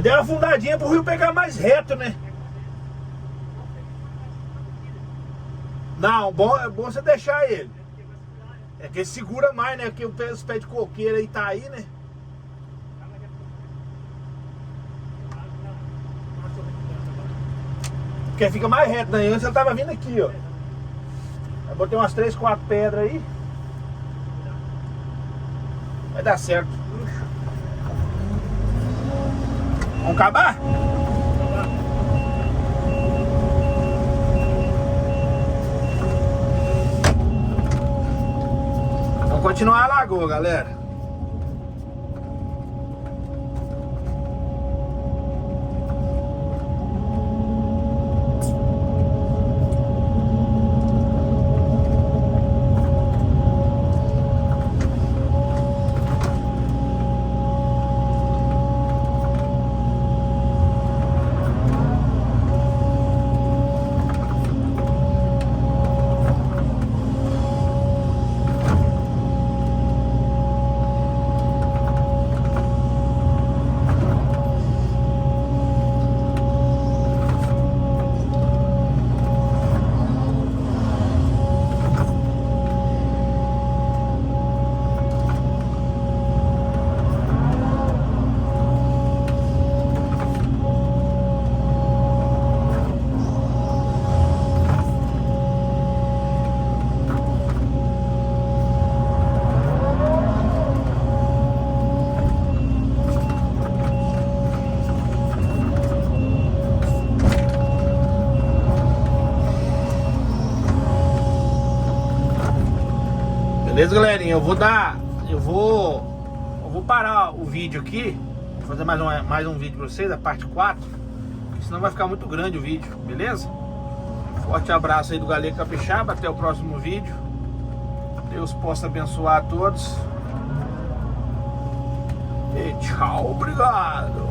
deu uma afundadinha pro rio pegar mais reto, né? Não, bom, é bom você deixar ele. É que ele segura mais, né? Porque os pés de coqueiro aí tá aí, né? Porque fica mais reto, né? Antes ele tava vindo aqui, ó. Eu botei umas 3, 4 pedras aí. Vai dar certo. Vamos acabar? Vamos continuar a lagoa, galera. Beleza, galerinha? Eu vou parar o vídeo aqui. Vou fazer mais um vídeo pra vocês, a parte 4. Senão vai ficar muito grande o vídeo, beleza? Forte abraço aí do Galego Capixaba. Até o próximo vídeo. Deus possa abençoar a todos. E tchau, obrigado.